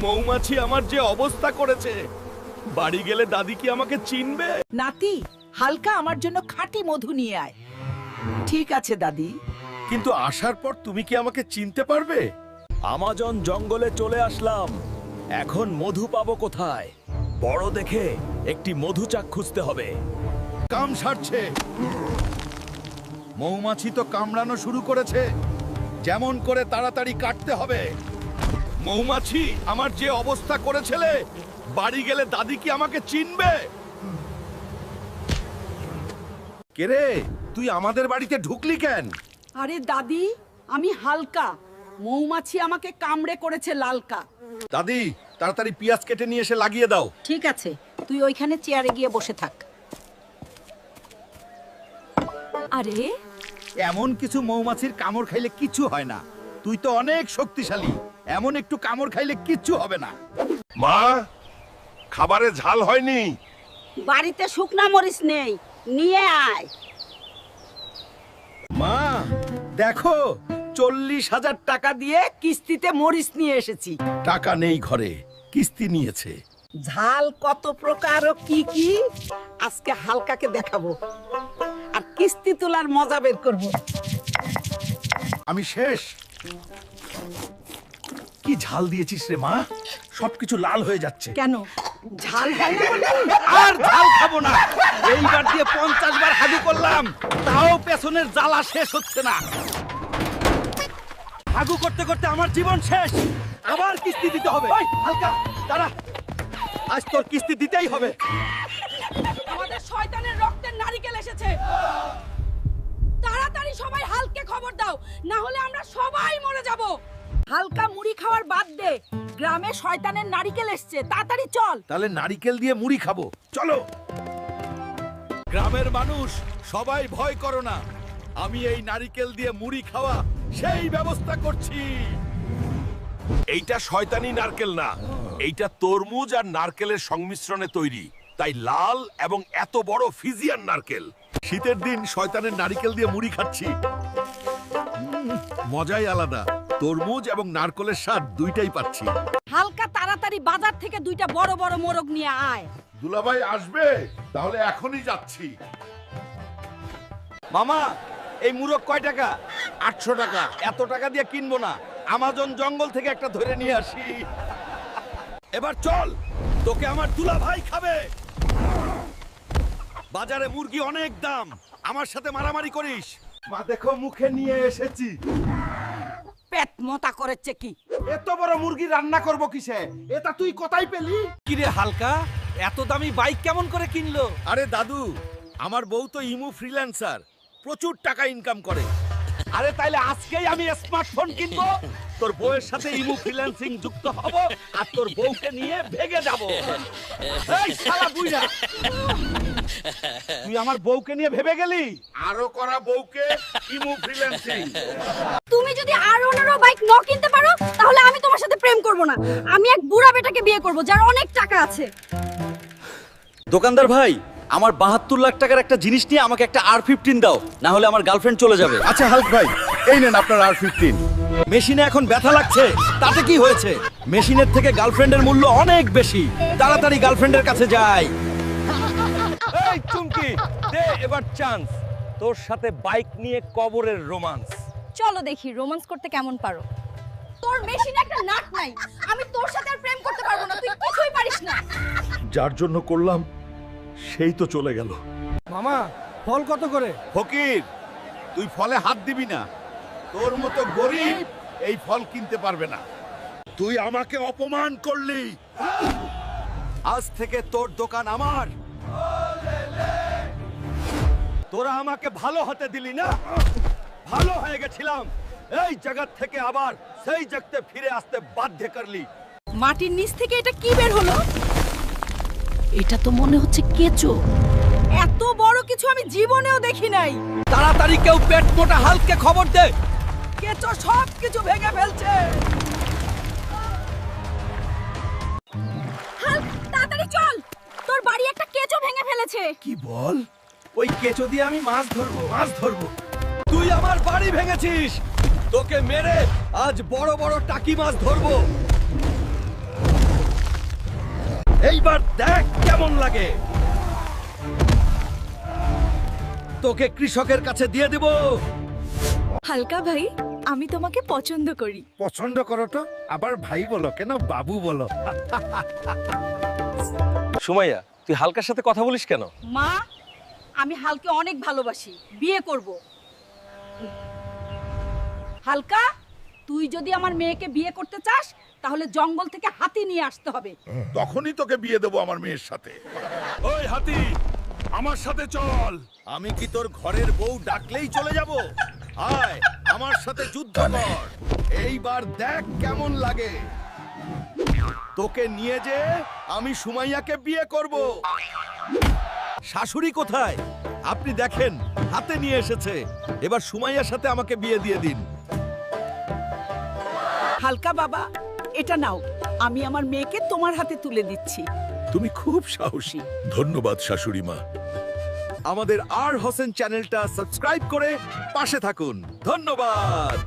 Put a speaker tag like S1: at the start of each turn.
S1: মৌমাছি আমার যে অবস্থা করেছে, বাড়ি গেলে দাদি কি আমাকে চিনবে?
S2: নাতি, হালকা আমার জন্য খাঁটি মধু নিয়ে আয়। ঠিক আছে দাদি।
S1: কিন্তু আসার পর তুমি কি আমাকে চিনতে পারবে? আমাজন জঙ্গলে চলে আসলাম, এখন মধু পাবো কোথায়? বড় দেখে একটি মধু চাক খুঁজতে হবে।
S3: কাম সারছে, মৌমাছি তো কামড়ানো শুরু করেছে। যেমন করে তাড়াতাড়ি কাটতে হবে।
S1: মৌমাছি আমার যে অবস্থা করেছিলে, বাড়ি গেলে দাদি কি আমাকে চিনবে?
S3: কে রে, তুই আমাদের বাড়িতে ঢুকলি কেন?
S2: আরে দাদি, আমি হালকা। মৌমাছি আমাকে কামড়ে করেছে লালকা।
S3: দাদি, তাড়াতাড়ি পেঁয়াজ কেটে নিয়ে এসে লাগিয়ে দাও।
S2: ঠিক আছে, তুই ওইখানে চেয়ারে গিয়ে বসে থাক।
S4: আরে
S3: এমন কিছু মৌমাছির কামড় খাইলে কিছু হয় না। তুই তো অনেক শক্তিশালী, এমন একটু কামড় খাইলে কিচ্ছু হবে না।
S1: মা, খাবারে ঝাল হয়নি।
S2: বাড়িতে শুকনা মরিচ নেই, নিয়ে আয়।
S3: মা দেখো,
S2: 40,000 টাকা দিয়ে কিস্তিতে মরিচ নিয়ে এসেছি।
S3: টাকা নেই ঘরে, কিস্তি নিয়েছে।
S2: ঝাল কত প্রকার ও কি কি আজকে হালকাকে দেখাবো, আর কিস্তি তোলার মজা বের করব।
S3: আমি শেষ। কি ঝাল দিয়েছিস রে মা, সবকিছু লাল হয়ে যাচ্ছে।
S2: কেন ঝাল হয় না বলে?
S3: আর ঝাল খাবো না। এইবার দিয়ে 50 বার হাগু করলাম, তাও পেছনের জ্বালা শেষ হচ্ছে না। হাগু করতে করতে আমার জীবন শেষ। আবার কিস্তি দিতে হবে। ওই হালকা দাঁড়া, আজ তোর কিস্তি দিতেই হবে।
S4: আমাদের শয়তানের রক্তের নারকেল এসেছে। তাড়াতাড়ি সবাই হালকে খবর দাও, না হলে আমরা সবাই মরে যাব।
S2: হালকা মুড়ি খাওয়ার বাদ দে, গ্রামে শয়তানের নারিকেল এসছে, তাড়াতাড়ি চল।
S3: তাহলে নারিকেল দিয়ে মুড়ি খাবো, চলো। গ্রামের মানুষ সবাই ভয় করো না, আমি এই নারিকেল দিয়ে মুড়ি খাওয়া সেই ব্যবস্থা করছি।
S1: এইটা শয়তানি নারকেল না, এইটা তরমুজ আর নারকেলের সংমিশ্রণে তৈরি, তাই লাল এবং এত বড় ফিজিয়ান নারকেল।
S3: শীতের দিন শয়তানের নারিকেল দিয়ে মুড়ি খাচ্ছি। মজাই আলাদা, তরমুজ এবং নারকেলের স্বাদ দুইটাই পাচ্ছি।
S4: হালকা তাড়াতাড়ি বাজার থেকে 2টা বড় বড় মোরগ নিয়ে আয়।
S3: দুলাভাই আসবে, তাহলে এখনই যাচ্ছি।
S1: মামা, এই মুরগ কয় টাকা?
S3: 800 টাকা।
S1: এত টাকা দিয়ে কিনবো না, আমাজন জঙ্গল থেকে একটা ধরে নিয়ে আসি। এবার চল, তোকে আমার দুলা ভাই খাবে। বাজারে মুরগি অনেক দাম, আমার সাথে মারামারি করিস?
S3: মা দেখো, মুখে নিয়ে এসেছি।
S2: পেট মোটা করেছে কি?
S3: এত বড় মুরগি রান্না করব কিসে? এটা তুই কোথায় পেলি?
S1: কিরে হালকা, এত দামি বাইক কেমন করে কিনলো?
S3: আরে দাদু, আমার বউ তো ইমু ফ্রিল্যান্সার, প্রচুর টাকা ইনকাম করে।
S1: আরে তাইলে আজকেই আমি স্মার্টফোন কিনবো, তোর বউয়ের সাথে ইমু ফ্রিল্যান্সিং যুক্ত হব, আর তোর বউকে নিয়ে ভেগে যাব। এই শালা বুইড়া, তুই আমার বউকে নিয়ে ভেবে গেলি?
S3: আরো করা বউকে ইমু ফ্রিল্যান্সিং।
S4: তুমি যদি আর ওনারও বাইক ন কিনতে পারো, তাহলে আমি তোমার সাথে প্রেম করব না। আমি এক বুড়া বেটাকে বিয়ে করব যার অনেক টাকা আছে।
S5: দোকানদার ভাই, আমার 72 লাখ টাকার একটা জিনিস নিয়ে আমাকে একটা R15 দাও, না হলে আমার গার্লফ্রেন্ড চলে যাবে।
S3: আচ্ছা হালক ভাই, এই নেন আপনার R15।
S1: মেশিনে এখন ব্যথা লাগছে, তাতে কি হয়েছে? মেশিনের থেকে গার্লফ্রেন্ডের মূল্য অনেক বেশি। তাড়াতাড়ি গার্লফ্রেন্ডের কাছে যাই। এই চুমকি, দে এবার চান্স, তোর সাথে বাইক নিয়ে কবরের রোমান্স।
S4: চলো দেখি রোমান্স করতে কেমন পারো। তোর মেশিনে একটা নাট নাই, আমি তোর সাথে আর প্রেম করতে পারবো না, তুই কিছুই পারিস না।
S3: যার জন্য করলাম সেই তো চলে গেল।
S6: মামা, ফল কত করে?
S3: ফকির, তুই ফলে হাত দিবি না। তোর মতো গরিব এই ফল কিনতে পারবে না। তুই আমাকে অপমান করলি।
S1: আজ থেকে তোর দোকান আমার। তোরা আমাকে ভালো হতে দিলি না, ভালো হয়ে গেছিলাম, এই জায়গা থেকে আবার সেই জায়গাতে ফিরে আসতে বাধ্য করলি।
S4: মাটির নিচ থেকে এটা কি বের হলো?
S2: এটা তো মনে হচ্ছে কেঁচো।
S4: এত বড় কিছু আমি জীবনেও দেখি নাই।
S1: তাড়াতাড়ি কেউ পেট মোটা হালকে খবর দে।
S2: কেঁচো সব কিছু ভেঙে ফেলছে।
S4: হাল্ক, তাড়াতাড়ি চল, তোর বাড়ি একটা কেঁচো ভেঙে ফেলেছে।
S3: কি বল? ওই কেঁচো দিয়ে আমি মাছ ধরবো।
S1: তুই আমার বাড়ি ভেঙেছিস, তোকে মেরে আজ বড় বড় টাকি মাছ ধরবো। এইবার দেখ কেমন লাগে। তোকে কৃষকের কাছে দিয়ে দিব।
S4: হালকা ভাই আমি তোমাকে পছন্দ করি।
S3: পছন্দ করো তো, আবার ভাই বলো কেন, বাবু বলো।
S1: সুমাইয়া, তুই হালকার সাথে কথা বলিস কেন?
S2: মা, আমি হালকে অনেক ভালোবাসি, বিয়ে করব। হালকা, তুই যদি আমার মেয়েকে বিয়ে করতে চাস তাহলে জঙ্গল থেকে হাতি নিয়ে আসতে হবে।
S3: তখনই তোকে বিয়ে দেবো আমার মেয়ের সাথে। ওই হাতি, আমার সাথে চল।
S1: আমি কি তোর ঘরের বউ ডাকলেই চলে যাব? আয় আমার সাথে যুদ্ধ কর। এইবার দেখ কেমন লাগে। তোকে নিয়ে যে আমি সুমাইয়াকে বিয়ে করব। শাশুড়ি কোথায়? আপনি দেখেন হাতে নিয়ে এসেছে। এবার সুমাইয়ার সাথে আমাকে বিয়ে দিয়ে দিন।
S2: হালকা বাবা, এটা নাও, আমি আমার মেয়েকে তোমার হাতে তুলে দিচ্ছি।
S3: তুমি খুব সাহসী। ধন্যবাদ শাশুড়ি মা।
S1: আমাদের আর হোসেন চ্যানেলটা সাবস্ক্রাইব করে পাশে থাকুন। ধন্যবাদ।